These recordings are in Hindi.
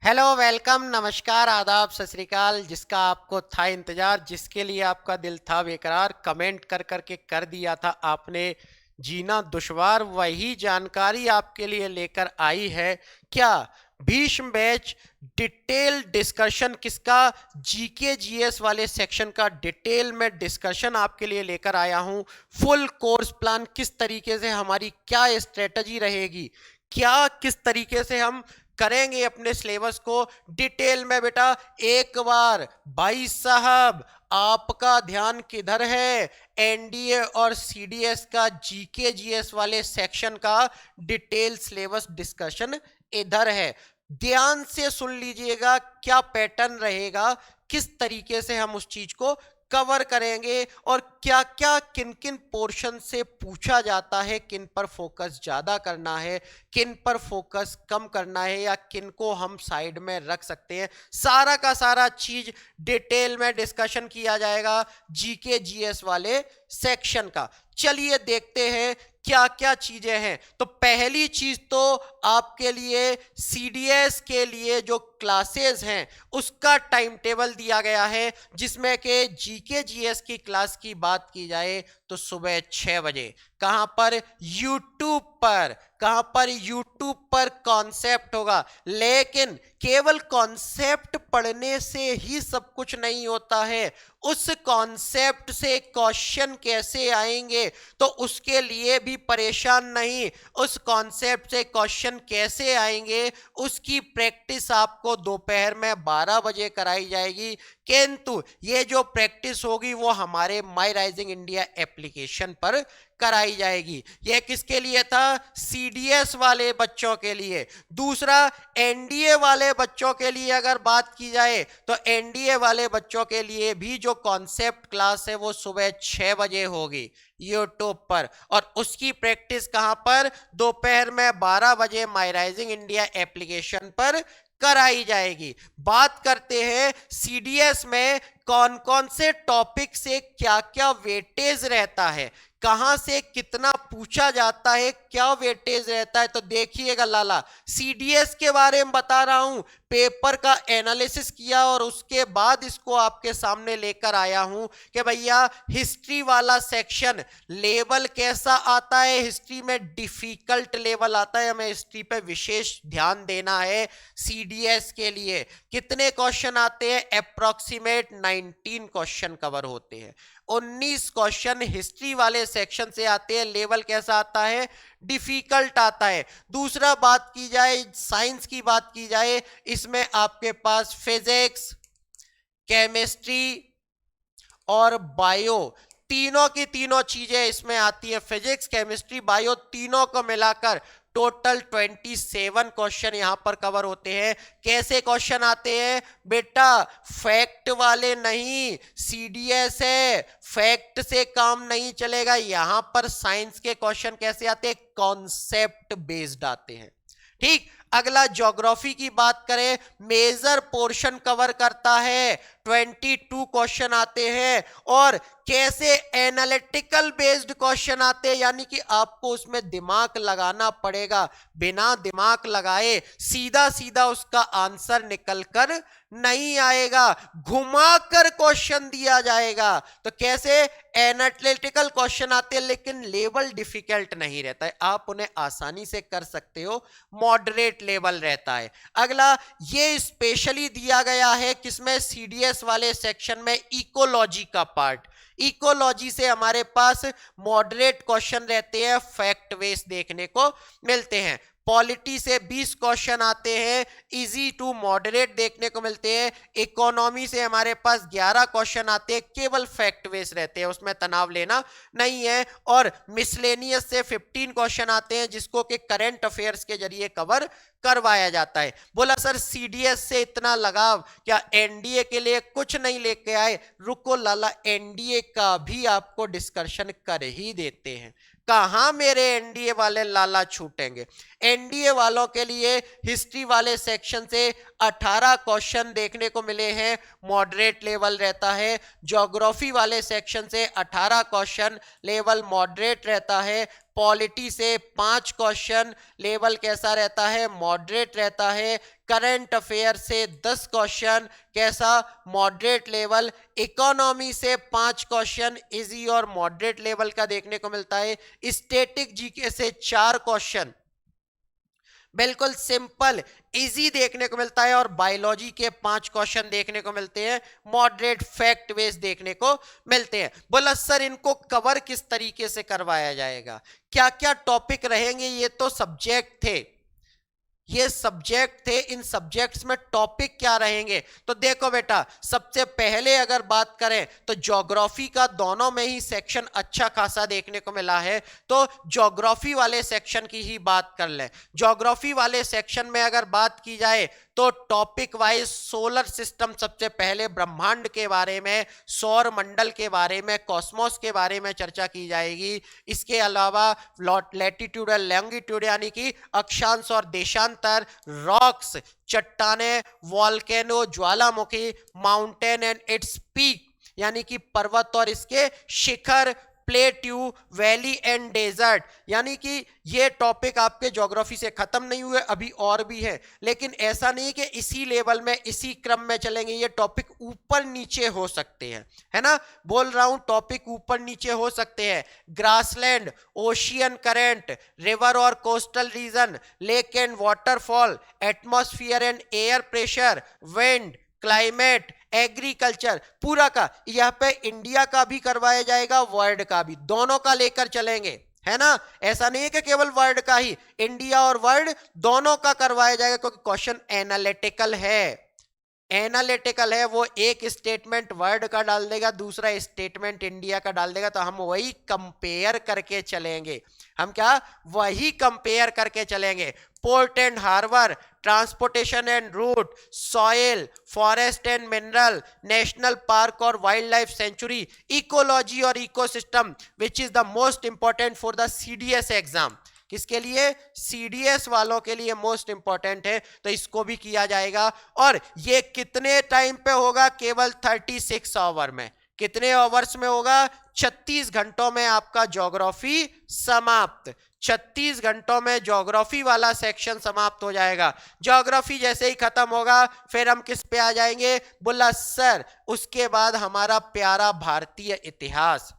हेलो, वेलकम, नमस्कार, आदाब, सत श्री अकाल। जिसका आपको था इंतजार, जिसके लिए आपका दिल था बेकरार, कमेंट कर करके कर दिया था आपने जीना दुश्वार, वही जानकारी आपके लिए लेकर आई है। क्या भीष्म बैच डिटेल डिस्कशन किसका? जीके जीएस वाले सेक्शन का डिटेल में डिस्कशन आपके लिए लेकर आया हूं। फुल कोर्स प्लान किस तरीके से, हमारी क्या स्ट्रेटजी रहेगी, क्या किस तरीके से हम करेंगे अपने सिलेबस को डिटेल में। बेटा एक बार भाई साहब आपका ध्यान किधर है? एनडीए और सीडीएस का जीके जीएस वाले सेक्शन का डिटेल सिलेबस डिस्कशन इधर है। ध्यान से सुन लीजिएगा क्या पैटर्न रहेगा, किस तरीके से हम उस चीज को कवर करेंगे और क्या क्या किन किन पोर्शन से पूछा जाता है, किन पर फोकस ज्यादा करना है, किन पर फोकस कम करना है, या किन को हम साइड में रख सकते हैं। सारा का सारा चीज डिटेल में डिस्कशन किया जाएगा जीके जीएस वाले सेक्शन का। चलिए देखते हैं क्या क्या चीजें हैं। तो पहली चीज तो आपके लिए सीडीएस के लिए जो क्लासेस हैं उसका टाइम टेबल दिया गया है, जिसमें कि जीके जीएस की क्लास की बात की जाए तो सुबह 6 बजे। कहां पर? यूट्यूब पर। कहां पर? यूट्यूब पर कॉन्सेप्ट होगा। लेकिन केवल कॉन्सेप्ट पढ़ने से ही सब कुछ नहीं होता है। उस कॉन्सेप्ट से क्वेश्चन कैसे आएंगे, तो उसके लिए भी परेशान नहीं। उस कॉन्सेप्ट से क्वेश्चन कैसे आएंगे उसकी प्रैक्टिस आपको दोपहर में 12 बजे कराई जाएगी। किंतु ये जो प्रैक्टिस होगी वो हमारे माई राइजिंग इंडिया एप्लीकेशन पर कराई जाएगी। यह किसके लिए था? सीडीएस वाले बच्चों के लिए। दूसरा, एनडीए वाले बच्चों के लिए अगर बात की जाए तो एनडीए वाले बच्चों के लिए भी जो कॉन्सेप्ट क्लास है वो सुबह 6 बजे होगी यूट्यूब पर। और उसकी प्रैक्टिस कहां पर? दोपहर में 12 बजे माई राइजिंग इंडिया एप्लीकेशन पर कराई जाएगी। बात करते हैं सीडीएस में कौन कौन से टॉपिक से क्या क्या वेटेज रहता है, कहां से कितना पूछा जाता है, क्या वेटेज रहता है। तो देखिएगा लाला, सीडीएस के बारे में बता रहा हूं, पेपर का एनालिसिस किया और उसके बाद इसको आपके सामने लेकर आया हूं कि भैया हिस्ट्री वाला सेक्शन लेवल कैसा आता है। हिस्ट्री में डिफिकल्ट लेवल आता है, हमें हिस्ट्री पे विशेष ध्यान देना है। सीडीएस के लिए कितने क्वेश्चन आते हैं? अप्रोक्सीमेट 19 क्वेश्चन कवर होते हैं। 19 क्वेश्चन हिस्ट्री वाले सेक्शन से आते हैं। लेवल कैसा आता है? डिफिकल्ट आता है। दूसरा, बात की जाए साइंस की, बात की जाए, इसमें आपके पास फिजिक्स, केमिस्ट्री और बायो, तीनों की तीनों चीजें इसमें आती है। फिजिक्स, केमिस्ट्री, बायो तीनों को मिलाकर टोटल 27 क्वेश्चन यहां पर कवर होते हैं। कैसे क्वेश्चन आते हैं बेटा? फैक्ट वाले नहीं, सीडीएस है, फैक्ट से काम नहीं चलेगा। यहां पर साइंस के क्वेश्चन कैसे आते हैं? कॉन्सेप्ट बेस्ड आते हैं। ठीक। अगला, ज्योग्राफी की बात करें, मेजर पोर्शन कवर करता है, 22 क्वेश्चन आते हैं। और कैसे? एनालिटिकल बेस्ड क्वेश्चन आते हैं, यानी कि आपको उसमें दिमाग लगाना पड़ेगा। बिना दिमाग लगाए सीधा सीधा उसका आंसर निकलकर नहीं आएगा, घुमाकर क्वेश्चन दिया जाएगा। तो कैसे? एनालिटिकल क्वेश्चन आते हैं लेकिन लेवल डिफिकल्ट नहीं रहता है, आप उन्हें आसानी से कर सकते हो, मॉडरेट लेवल रहता है। अगला, ये स्पेशली दिया गया है किसमें? सीडीएस वाले सेक्शन में इकोलॉजी का पार्ट। इकोलॉजी से हमारे पास मॉडरेट क्वेश्चन रहते हैं, फैक्ट बेस देखने को मिलते हैं। पॉलिटी से 20 क्वेश्चन आते हैं, इजी टू मॉडरेट देखने को मिलते हैं। इकोनॉमी से हमारे पास 11 क्वेश्चन आते हैं, केवल फैक्ट बेस रहते हैं, उसमें तनाव लेना नहीं है। और मिसलेनियस से 15 क्वेश्चन आते हैं, जिसको कि करंट अफेयर्स के जरिए कवर करवाया जाता है। बोला सर सीडीएस से इतना लगाव, क्या एनडीए के लिए कुछ नहीं लेके आए? रुको लाला, एनडीए का भी आपको डिस्कशन कर ही देते हैं। कहां मेरे एनडीए वाले लाला छूटेंगे? एनडीए वालों के लिए हिस्ट्री वाले सेक्शन से 18 क्वेश्चन देखने को मिले हैं, मॉडरेट लेवल रहता है। ज्योग्राफी वाले सेक्शन से 18 क्वेश्चन, लेवल मॉडरेट रहता है। पॉलिटी से 5 क्वेश्चन, लेवल कैसा रहता है, मॉडरेट रहता है। करंट अफेयर से 10 क्वेश्चन, कैसा, मॉडरेट लेवल। इकोनॉमी से 5 क्वेश्चन, इजी और मॉडरेट लेवल का देखने को मिलता है। स्टैटिक जीके से 4 क्वेश्चन, बिल्कुल सिंपल इजी देखने को मिलता है। और बायोलॉजी के 5 क्वेश्चन देखने को मिलते हैं, मॉडरेट फैक्ट बेस देखने को मिलते हैं। बोला सर इनको कवर किस तरीके से करवाया जाएगा, क्या क्या टॉपिक रहेंगे, ये तो सब्जेक्ट थे, ये सब्जेक्ट थे, इन सब्जेक्ट्स में टॉपिक क्या रहेंगे। तो देखो बेटा, सबसे पहले अगर बात करें तो ज्योग्राफी का दोनों में ही सेक्शन अच्छा खासा देखने को मिला है, तो ज्योग्राफी वाले सेक्शन की ही बात कर लें। ज्योग्राफी वाले सेक्शन में अगर बात की जाए तो टॉपिक वाइज सोलर सिस्टम, सबसे पहले ब्रह्मांड के बारे में, सौर मंडल के बारे में, कॉस्मोस के बारे में चर्चा की जाएगी। इसके अलावा लैटिट्यूड और लॉन्गिट्यूड यानी कि अक्षांश और देशांतर, रॉक्स, चट्टाने, volcano Jwalamukhi, mountain and its peak यानी कि पर्वत और इसके शिखर, प्लेट्यू, वैली एंड डेजर्ट, यानी कि ये टॉपिक आपके ज्योग्राफी से खत्म नहीं हुए, अभी और भी है। लेकिन ऐसा नहीं कि इसी लेवल में इसी क्रम में चलेंगे, ये टॉपिक ऊपर नीचे हो सकते हैं, है ना, बोल रहा हूं टॉपिक ऊपर नीचे हो सकते हैं। ग्रासलैंड, ओशियन करंट, रिवर और coastal region, lake and waterfall, atmosphere and air pressure, wind, climate, agriculture, पूरा का यहां पे इंडिया का भी करवाया जाएगा, वर्ल्ड का भी, दोनों का लेकर चलेंगे, है ना। ऐसा नहीं है कि केवल वर्ल्ड का ही, इंडिया और वर्ल्ड दोनों का करवाया जाएगा, क्योंकि क्वेश्चन एनालिटिकल है, एनालिटिकल है। वो एक स्टेटमेंट वर्ल्ड का डाल देगा, दूसरा स्टेटमेंट इंडिया का डाल देगा, तो हम वही कंपेयर करके चलेंगे, हम क्या वही कंपेयर करके चलेंगे। Port and harbour, transportation and route, soil, forest and mineral, national park और वाइल्ड लाइफ सेंचुरी, इकोलॉजी और ecosystem, which is the most important for the CDS exam. किसके लिए, सीडीएस वालों के लिए मोस्ट इंपॉर्टेंट है, तो इसको भी किया जाएगा। और ये कितने टाइम पे होगा, केवल 36 आवर में। कितने आवर्स में होगा, 36 घंटों में आपका ज्योग्राफी समाप्त, 36 घंटों में ज्योग्राफी वाला सेक्शन समाप्त हो जाएगा। ज्योग्राफी जैसे ही खत्म होगा फिर हम किस पे आ जाएंगे, बोला सर उसके बाद हमारा प्यारा भारतीय इतिहास।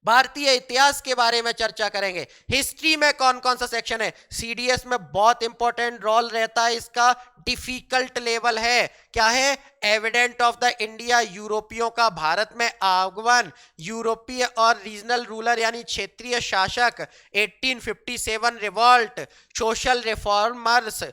भारतीय इतिहास के बारे में चर्चा करेंगे। हिस्ट्री में कौन कौन सा सेक्शन है, सीडीएस में बहुत इंपॉर्टेंट रोल रहता है इसका, डिफिकल्ट लेवल है, क्या है, एविडेंट ऑफ द इंडिया, यूरोपियों का भारत में आगमन, यूरोपीय और रीजनल रूलर यानी क्षेत्रीय शासक, 1857 रिवॉल्ट, सोशल रिफॉर्मर्स,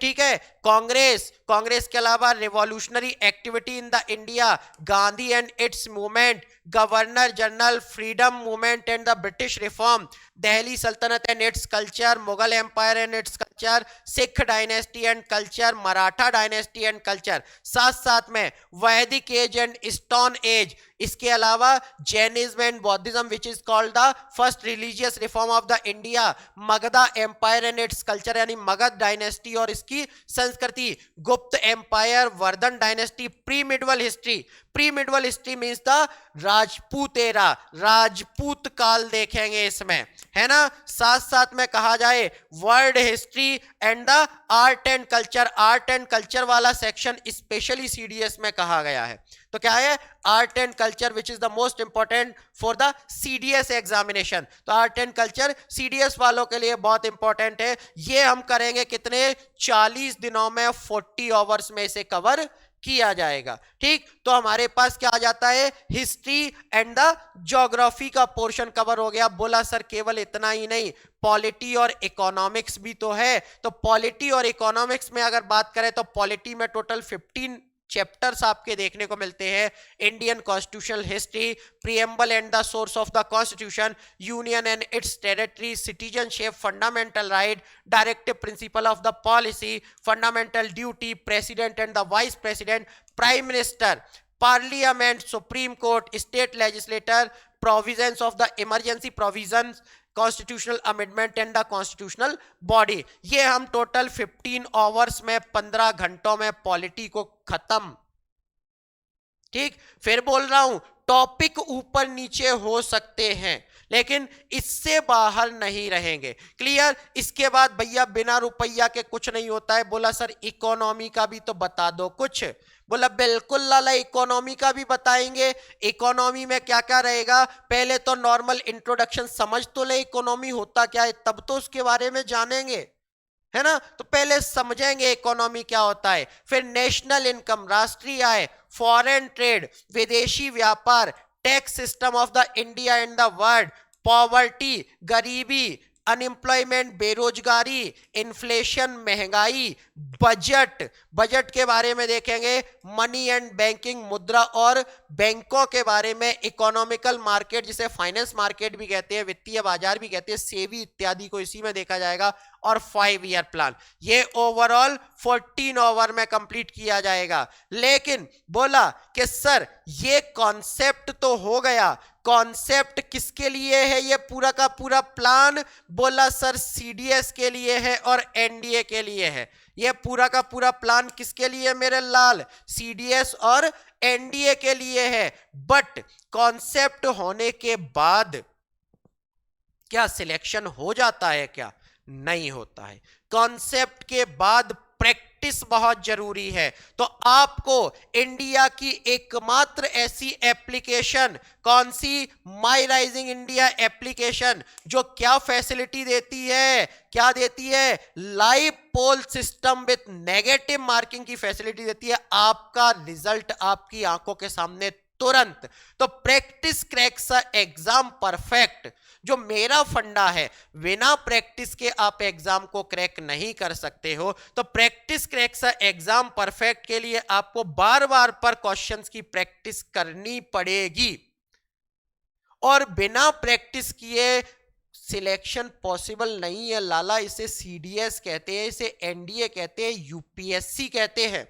ठीक है, कांग्रेस, कांग्रेस के अलावा revolutionary activity in the India, Gandhi and its movement, governor general, freedom movement and the British reform, Delhi Sultanate and its culture, Mughal empire and its culture, Sikh dynasty and culture, Maratha dynasty and culture, साथ साथ में वैदिक एज एंड स्टोन एज, इसके अलावा Jainism and Buddhism which is called the first religious reform of the India, Magadha empire and its culture यानी मगध डायनेस्टी और इसकी संस्कृति, Gupta empire, Vardhan dynasty, pre medieval history, pre medieval history means the Rajput era, Rajput काल देखेंगे इसमें, है ना। साथ साथ में कहा जाए world history and the art and culture, art and culture वाला सेक्शन स्पेशली सीडीएस में कहा गया है, तो क्या है, art and culture which is the most important for the CDS examination. तो आर्ट एंड कल्चर सीडीएस वालों के लिए बहुत इंपॉर्टेंट है। ये हम करेंगे कितने, 40 दिनों में, 40 आवर्स में इसे कवर किया जाएगा, ठीक। तो हमारे पास क्या आ जाता है, हिस्ट्री एंड द ज्योग्राफी का पोर्शन कवर हो गया। बोला सर केवल इतना ही नहीं, पॉलिटी और इकोनॉमिक्स भी तो है। तो पॉलिटी और इकोनॉमिक्स में अगर बात करें तो पॉलिटी में टोटल 15 चैप्टर्स आपके देखने को मिलते हैं। Indian constitutional history, preamble and the source of the constitution, union and it's territory, citizenship, fundamental right, directive principle of the policy, fundamental duty, president and the vice president, prime minister, parliament, supreme court, state legislator, provisions of the emergency provisions, constitutional amendment and the constitutional body. ये हम टोटल 15 आवर्स में, 15 घंटों में पॉलिटी को खत्म, ठीक। फिर बोल रहा हूं टॉपिक ऊपर नीचे हो सकते हैं, लेकिन इससे बाहर नहीं रहेंगे। क्लियर? इसके बाद भैया बिना रुपया के कुछ नहीं होता है। बोला सर इकोनॉमी का भी तो बता दो कुछ। बोला बिल्कुल लाला, इकोनॉमी का भी बताएंगे। इकोनॉमी में क्या क्या रहेगा, पहले तो नॉर्मल इंट्रोडक्शन समझ तो ले इकोनॉमी होता क्या है, तब तो उसके बारे में जानेंगे, है ना। तो पहले समझेंगे इकोनॉमी क्या होता है, फिर नेशनल इनकम, राष्ट्रीय आय, फॉरेन ट्रेड, विदेशी व्यापार, tax system of the India and the world, poverty, गरीबी, अनएम्प्लॉयमेंट, बेरोजगारी, इन्फ्लेशन, महंगाई, बजट, बजट के बारे में देखेंगे, मनी एंड बैंकिंग, मुद्रा और बैंकों के बारे में, इकोनॉमिकल मार्केट जिसे फाइनेंस मार्केट भी कहते हैं, वित्तीय बाजार भी कहते हैं, सेबी इत्यादि को इसी में देखा जाएगा, और 5 ईयर प्लान। ये ओवरऑल 14 ओवर में कंप्लीट किया जाएगा। लेकिन बोला कि सर ये कॉन्सेप्ट तो हो गया, कॉन्सेप्ट किसके लिए है ये पूरा का पूरा प्लान? बोला सर सीडीएस के लिए है और एनडीए के लिए है। ये पूरा का पूरा प्लान किसके लिए मेरे लाल? सीडीएस और एनडीए के लिए है। बट कॉन्सेप्ट होने के बाद क्या सिलेक्शन हो जाता है? क्या नहीं होता है। कॉन्सेप्ट के बाद प्रैक्टिस बहुत जरूरी है। तो आपको इंडिया की एकमात्र ऐसी एप्लीकेशन कौन सी? माई राइजिंग इंडिया एप्लीकेशन, जो क्या फैसिलिटी देती है? क्या देती है? Live poll system with negative marking की फैसिलिटी देती है। आपका रिजल्ट आपकी आंखों के सामने तुरंत। तो प्रैक्टिस क्रैक्स एग्जाम परफेक्ट, जो मेरा फंडा है, बिना प्रैक्टिस के आप एग्जाम को क्रैक नहीं कर सकते हो। तो प्रैक्टिस क्रैक्स एग्जाम परफेक्ट के लिए आपको बार बार पर क्वेश्चंस की प्रैक्टिस करनी पड़ेगी, और बिना प्रैक्टिस किए सिलेक्शन पॉसिबल नहीं है लाला। इसे सीडीएस कहते हैं, इसे एनडीए कहते हैं, यूपीएससी कहते हैं।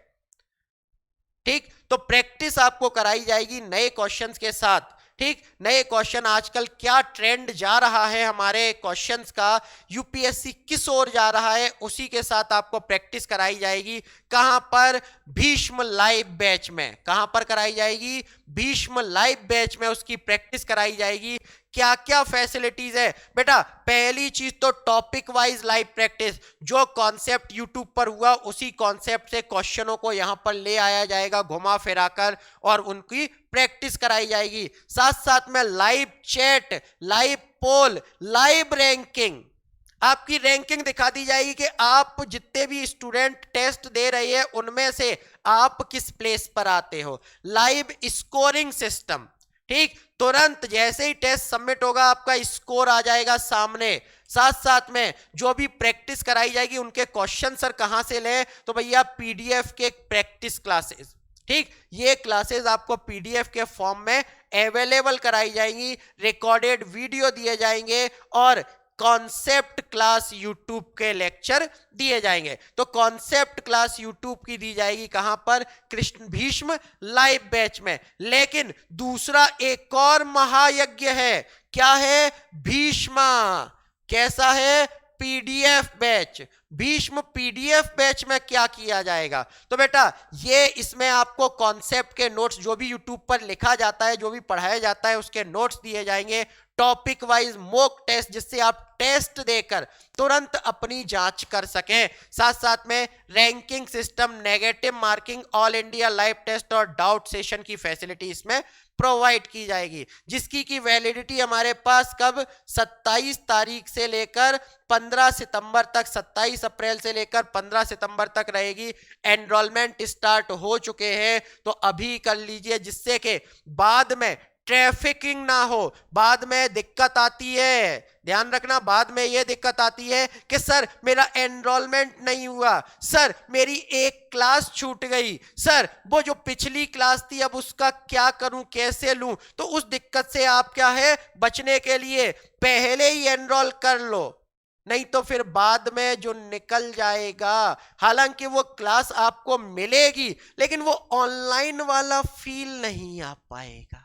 ठीक, तो प्रैक्टिस आपको कराई जाएगी नए क्वेश्चंस के साथ। ठीक, नए क्वेश्चन, आजकल क्या ट्रेंड जा रहा है हमारे क्वेश्चंस का, यूपीएससी किस ओर जा रहा है, उसी के साथ आपको प्रैक्टिस कराई जाएगी। कहां पर? भीष्म लाइव बैच में। कहां पर कराई जाएगी? भीष्म लाइव बैच में उसकी प्रैक्टिस कराई जाएगी। क्या क्या फैसिलिटीज है बेटा? पहली चीज तो टॉपिक वाइज लाइव प्रैक्टिस, जो कॉन्सेप्ट यूट्यूब पर हुआ उसी कॉन्सेप्ट से क्वेश्चनों को यहां पर ले आया जाएगा घुमा फिराकर, और उनकी प्रैक्टिस कराई जाएगी। साथ साथ में लाइव चैट, लाइव पोल, लाइव रैंकिंग, आपकी रैंकिंग दिखा दी जाएगी कि आप जितने भी स्टूडेंट टेस्ट दे रहे हैं उनमें से आप किस प्लेस पर आते हो। लाइव स्कोरिंग सिस्टम, ठीक, तुरंत जैसे ही टेस्ट सबमिट होगा आपका स्कोर आ जाएगा सामने। साथ साथ में जो भी प्रैक्टिस कराई जाएगी उनके क्वेश्चन सर कहां से लें? तो भैया पीडीएफ के प्रैक्टिस क्लासेस, ठीक, ये क्लासेस आपको पीडीएफ के फॉर्म में अवेलेबल कराई जाएंगी, रिकॉर्डेड वीडियो दिए जाएंगे, और कॉन्सेप्ट क्लास यूट्यूब के लेक्चर दिए जाएंगे। तो कॉन्सेप्ट क्लास यूट्यूब की दी जाएगी कहां पर? कृष्ण भीष्म लाइव बैच में। लेकिन दूसरा एक और महायज्ञ है, क्या है? भीष्मा। कैसा है? PDF batch. Bhishma PDF batch में क्या किया जाएगा? तो बेटा ये इसमें आपको कॉन्सेप्ट के नोट्स, जो भी यूट्यूब पर लिखा जाता है, जो भी पढ़ाया जाता है, उसके नोट्स दिए जाएंगे, टॉपिक वाइज मॉक टेस्ट, जिससे आप टेस्ट देकर तुरंत अपनी जांच कर सकें। साथ साथ में ranking system, negative marking, all India live test और डाउट सेशन की फैसिलिटी इसमें प्रोवाइड की जाएगी, जिसकी की वैलिडिटी हमारे पास कब? 27 तारीख से लेकर 15 सितंबर तक, 27 अप्रैल से लेकर 15 सितंबर तक रहेगी। एनरोलमेंट स्टार्ट हो चुके हैं, तो अभी कर लीजिए, जिससे कि बाद में ट्रैफिकिंग ना हो। बाद में दिक्कत आती है, ध्यान रखना, बाद में यह दिक्कत आती है कि सर मेरा एनरोलमेंट नहीं हुआ, सर मेरी एक क्लास छूट गई, सर वो जो पिछली क्लास थी अब उसका क्या करूं, कैसे लूं। तो उस दिक्कत से आप क्या है, बचने के लिए पहले ही एनरोल कर लो, नहीं तो फिर बाद में जो निकल जाएगा। हालांकि वो क्लास आपको मिलेगी, लेकिन वो ऑनलाइन वाला फील नहीं आ पाएगा,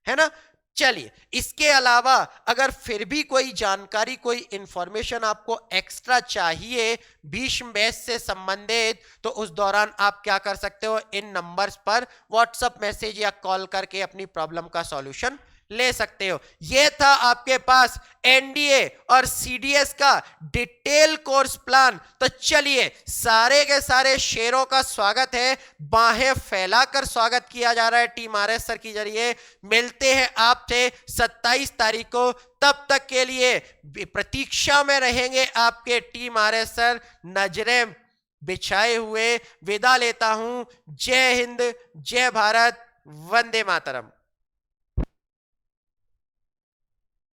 है ना। चलिए, इसके अलावा अगर फिर भी कोई जानकारी, कोई इंफॉर्मेशन आपको एक्स्ट्रा चाहिए भीष्म बैच से संबंधित, तो उस दौरान आप क्या कर सकते हो, इन नंबर्स पर व्हाट्सएप मैसेज या कॉल करके अपनी प्रॉब्लम का सॉल्यूशन ले सकते हो। यह था आपके पास एनडीए और सीडीएस का डिटेल कोर्स प्लान। तो चलिए, सारे के सारे शेयरों का स्वागत है, बाहें फैलाकर स्वागत किया जा रहा है टीम आरएस सर के जरिए। मिलते हैं आपसे 27 तारीख को, तब तक के लिए प्रतीक्षा में रहेंगे आपके टीम आरएस सर। नजरें बिछाए हुए विदा लेता हूं। जय हिंद, जय भारत, वंदे मातरम।